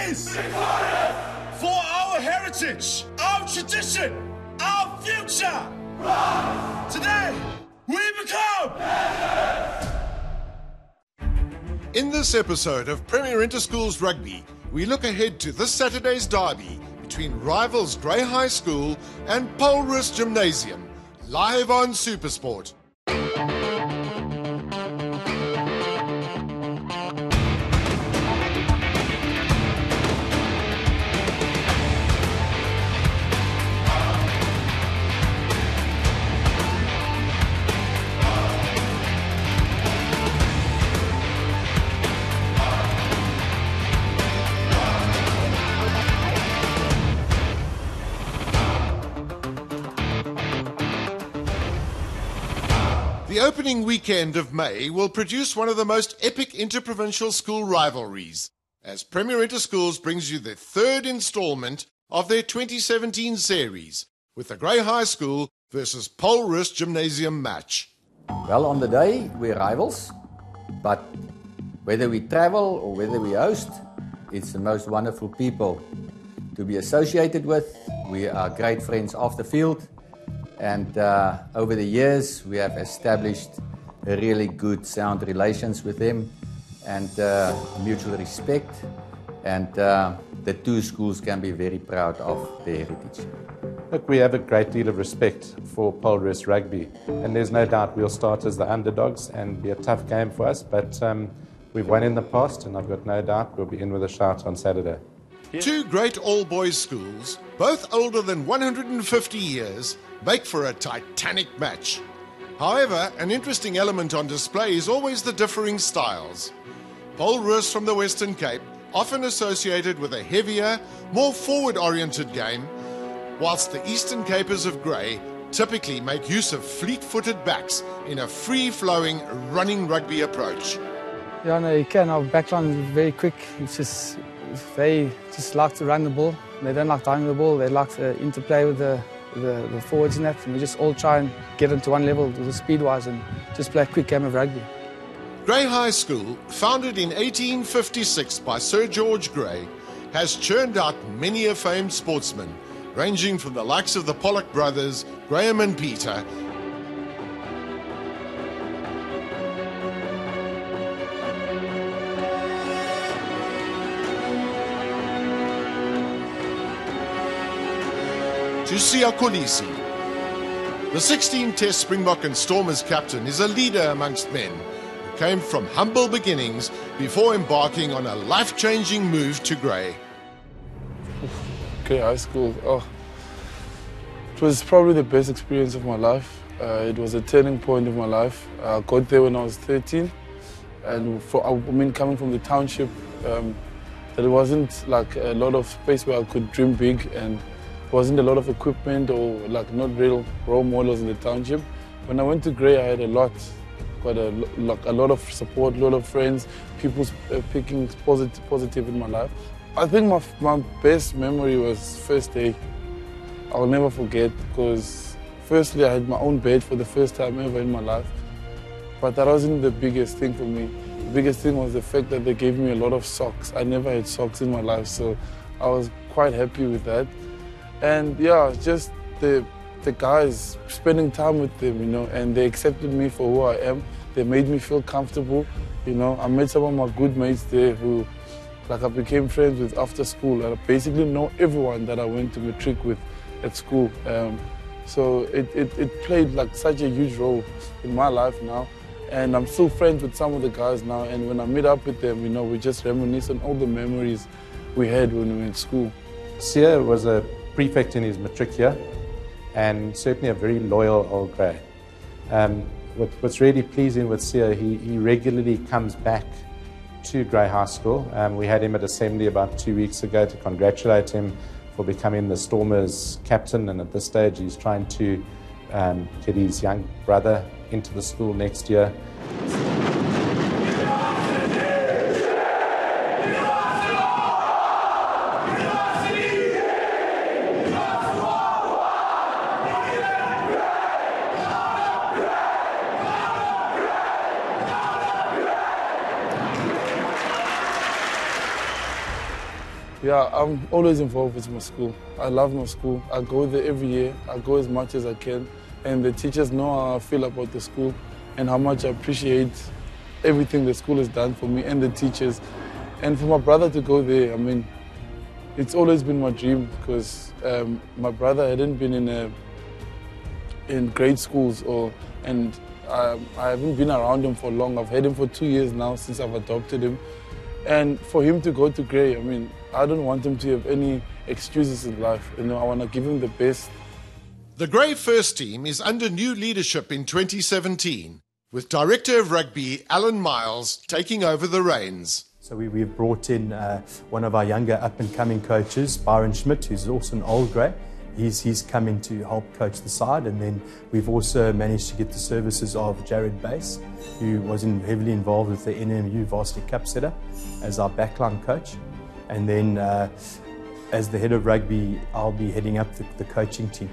is for our heritage, our tradition, our future. Today, we become. In this episode of Premier Interschools Rugby, we look ahead to this Saturday's derby between rivals Grey High School and Roos Gymnasium, live on SuperSport. The opening weekend of May will produce one of the most epic interprovincial school rivalries, as Premier Interschools brings you the third instalment of their 2017 series, with the Grey High School versus Roos Gymnasium match. Well, on the day, we're rivals, but whether we travel or whether we host, it's the most wonderful people to be associated with. We are great friends off the field. And over the years, we have established a really good, sound relations with them and mutual respect. And the two schools can be very proud of their heritage. Look, we have a great deal of respect for Roos Rugby. And there's no doubt we'll start as the underdogs and be a tough game for us. But we've won in the past, and I've got no doubt we'll be in with a shout on Saturday. Two great all-boys schools, both older than 150 years, make for a titanic match. However, an interesting element on display is always the differing styles. Roos from the Western Cape, often associated with a heavier, more forward-oriented game, whilst the Eastern Capers of Grey typically make use of fleet-footed backs in a free-flowing, running rugby approach. Yeah, no, you can. Our backline is very quick. It's just they just like to run the ball. They don't like diving the ball. They like to interplay with the forwards and that. And we just all try and get into one level speed-wise and just play a quick game of rugby. Grey High School, founded in 1856 by Sir George Grey, has churned out many a famed sportsman, ranging from the likes of the Pollock brothers, Graham and Peter, to Sia Kolisi. The 16-test Springbok and Stormers captain is a leader amongst men who came from humble beginnings before embarking on a life-changing move to Grey. Grey High School, it was probably the best experience of my life. It was a turning point of my life. I got there when I was 13, and coming from the township, there wasn't like a lot of space where I could dream big, and wasn't a lot of equipment or like not real role models in the township. When I went to Grey, I had a lot of support, a lot of friends, people picking positive in my life. I think my best memory was first day. I'll never forget, because firstly I had my own bed for the first time ever in my life. But that wasn't the biggest thing for me. The biggest thing was the fact that they gave me a lot of socks. I never had socks in my life, so I was quite happy with that. And yeah, just the guys, spending time with them, and they accepted me for who I am. They made me feel comfortable, I met some of my good mates there who, I became friends with after school. I basically know everyone that I went to matric with at school. So it played such a huge role in my life now. And I'm still friends with some of the guys now. And when I meet up with them, we just reminisce on all the memories we had when we were in school. Sia was a prefect in his matric year, and certainly a very loyal old Grey. What's really pleasing with Sia, he regularly comes back to Grey High School. We had him at assembly about 2 weeks ago to congratulate him for becoming the Stormers captain, and at this stage he's trying to get his young brother into the school next year. Yeah, I'm always involved with my school. I love my school. I go there every year. I go as much as I can. And the teachers know how I feel about the school and how much I appreciate everything the school has done for me and the teachers. And for my brother to go there, I mean, it's always been my dream because my brother hadn't been in grade schools and I haven't been around him for long. I've had him for 2 years now since I've adopted him. And for him to go to Grey, I mean, I don't want him to have any excuses in life. You know, I want to give him the best. The Grey first team is under new leadership in 2017, with Director of Rugby Alan Miles taking over the reins. So we've brought in one of our younger up-and-coming coaches, Byron Schmidt, who's also an old Grey. He's come in to help coach the side, and then we've also managed to get the services of Jared Bass, who was heavily involved with the NMU Varsity Cup setup as our backline coach. And then as the head of rugby, I'll be heading up the coaching team.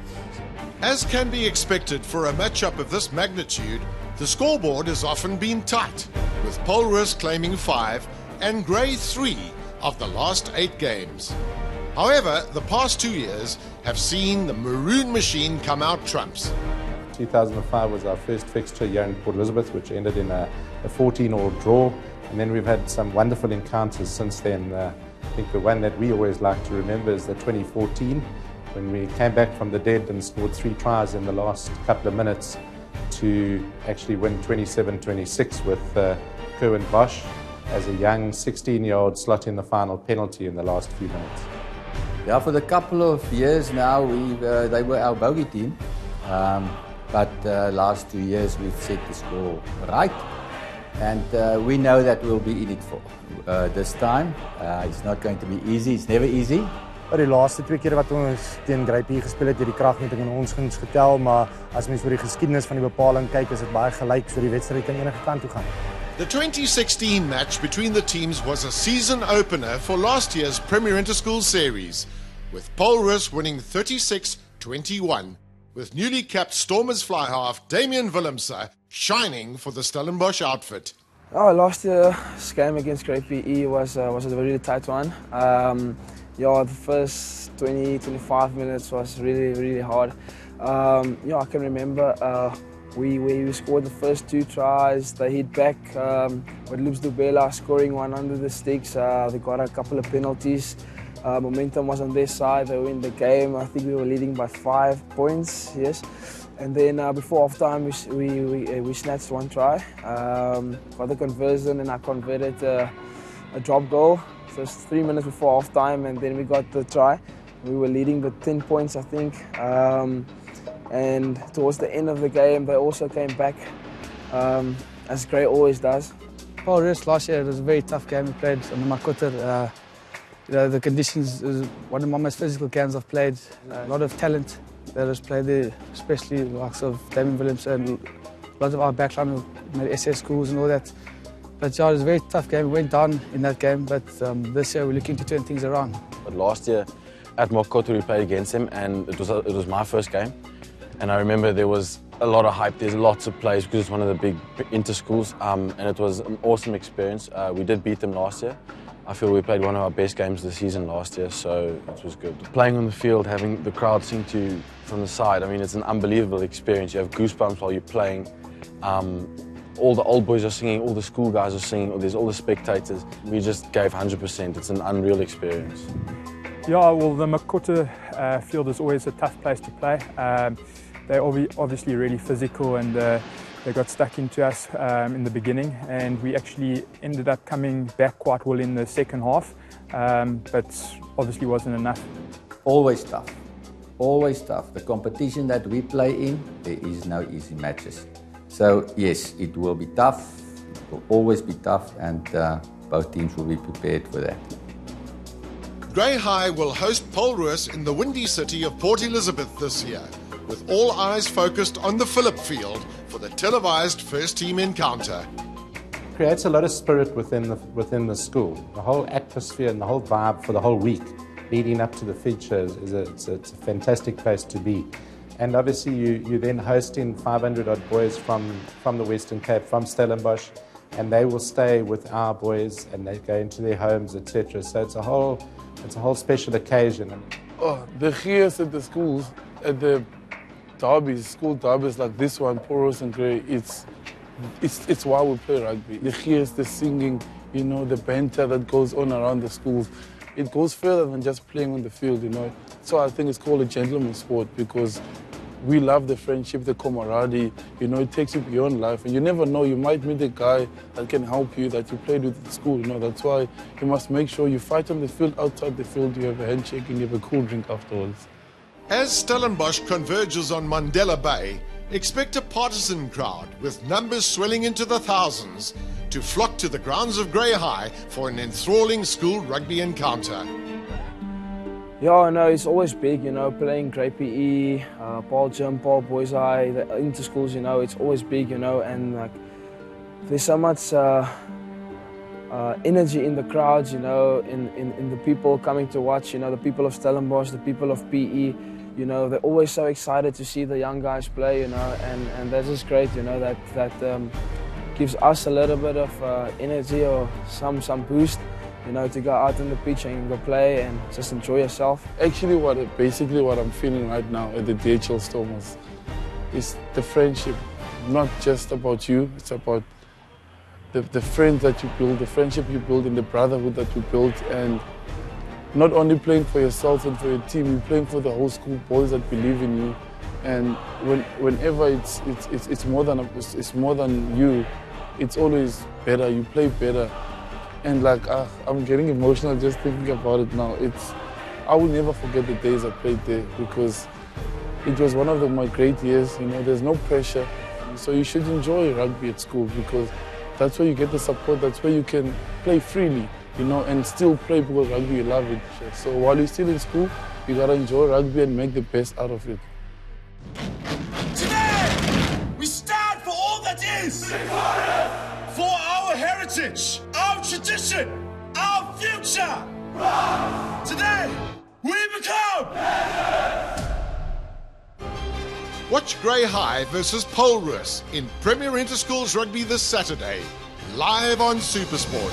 As can be expected for a matchup of this magnitude, the scoreboard has often been tight, with Polrus claiming 5 and Grey 3 of the last 8 games. However, the past 2 years have seen the Maroon machine come out trumps. 2005 was our first fixture here in Port Elizabeth, which ended in a 14-all draw. And then we've had some wonderful encounters since then. I think the one that we always like to remember is the 2014, when we came back from the dead and scored 3 tries in the last couple of minutes to actually win 27-26 with Kerwin Bosch as a young 16-year-old slotting the final penalty in the last few minutes. Yeah, for the couple of years now, they were our bogey team. But last 2 years, we've set the score right. And we know that we'll be in it for this time. It's not going to be easy. It's never easy. Die laaste 2 keer wat ons teen Grey gespeel het, het die kragmeting in ons guns getel, maar as mens vir die geskiedenis van die bepaling kyk, is dit baie gelyk, so die wedstryd kan enige kant toe gaan. The 2016 match between the teams was a season opener for last year's Premier Interschools series, with Polrus winning 36-21, with newly capped Stormers fly half Damian Willemse shining for the Stellenbosch outfit. Oh, last year's game against Grey PE was a really tight one. Yeah, the first 20-25 minutes was really hard. Yeah, I can remember we scored the first 2 tries. They hit back with Loops Dubela scoring one under the sticks. They got a couple of penalties. Momentum was on their side. They win the game. I think we were leading by 5 points. Yes. And then before half-time, we snatched 1 try, got the conversion, and I converted a drop goal. So it's 3 minutes before half-time, and then we got the try. We were leading with 10 points, I think. And towards the end of the game, they also came back, as Grey always does. Polrus last year, it was a very tough game we played on the Makotter. You know, the conditions is one of the most physical games I've played. A lot of talent that has played there, especially the likes of Damien Williams and a lot of our backline who made SS schools and all that. But yeah, it was a very tough game. We went down in that game, but this year we're looking to turn things around. But last year at Makotter we played against him, and it was my first game. And I remember there was a lot of hype. There's lots of players because it's one of the big inter-schools, and it was an awesome experience. We did beat them last year. I feel we played one of our best games of the season last year, so it was good. Playing on the field, having the crowd sing to you from the side, I mean, it's an unbelievable experience. You have goosebumps while you're playing. All the old boys are singing, all the school guys are singing, there's all the spectators. We just gave 100%. It's an unreal experience. Yeah, well, the Makotter field is always a tough place to play. They're obviously really physical, and they got stuck into us in the beginning, and we actually ended up coming back quite well in the second half, but obviously wasn't enough. Always tough. Always tough. The competition that we play in, there is no easy matches. So yes, it will be tough. It will always be tough, and both teams will be prepared for that. Grey High will host Polrus in the windy city of Port Elizabeth this year, with all eyes focused on the Phillip Field for the televised first-team encounter. It creates a lot of spirit within the school. The whole atmosphere and the whole vibe for the whole week leading up to the feature it's a fantastic place to be. And obviously you then hosting 500-odd boys from the Western Cape, from Stellenbosch, and they will stay with our boys and they go into their homes, etc. So it's a whole it's a whole special occasion. Oh, the cheers at the schools, at the derbies, school derbies like this one, Roos and Grey, it's why we play rugby. The cheers, the singing, you know, the banter that goes on around the schools. It goes further than just playing on the field, you know. So I think it's called a gentleman's sport because we love the friendship, the camaraderie, you know, it takes you beyond life. And you never know, you might meet a guy that can help you, that you played with at school, you know. That's why you must make sure you fight on the field, outside the field, you have a handshake and you have a cool drink afterwards. As Stellenbosch converges on Mandela Bay, expect a partisan crowd with numbers swelling into the thousands to flock to the grounds of Grey High for an enthralling school rugby encounter. Yeah, no, it's always big, you know, playing Grey PE, Paul Gym, Paul Boys High, the Interschools, you know, it's always big, you know, and like there's so much energy in the crowds, you know, in the people coming to watch, you know, the people of Stellenbosch, the people of PE, you know, they're always so excited to see the young guys play, you know, and that's just great, you know, that gives us a little bit of energy or some boost, you know, to go out on the pitch and go play and just enjoy yourself. Actually, basically what I'm feeling right now at the DHL Stormers is the friendship, not just about you, it's about the friends that you build, the friendship you build and the brotherhood that you build, and not only playing for yourself and for your team, you're playing for the whole school, boys that believe in you. And whenever it's more than you, it's always better, you play better. And like, I'm getting emotional just thinking about it now. I will never forget the days I played there because it was one of my great years, you know, there's no pressure. So you should enjoy rugby at school because that's where you get the support, that's where you can play freely, you know, and still play because rugby, you love it. So while you're still in school, you gotta enjoy rugby and make the best out of it. Today, we stand for all that is. For our heritage, our tradition, our future. Today, we become. Watch Grey High versus Roos in Premier Interschools Rugby this Saturday, live on SuperSport.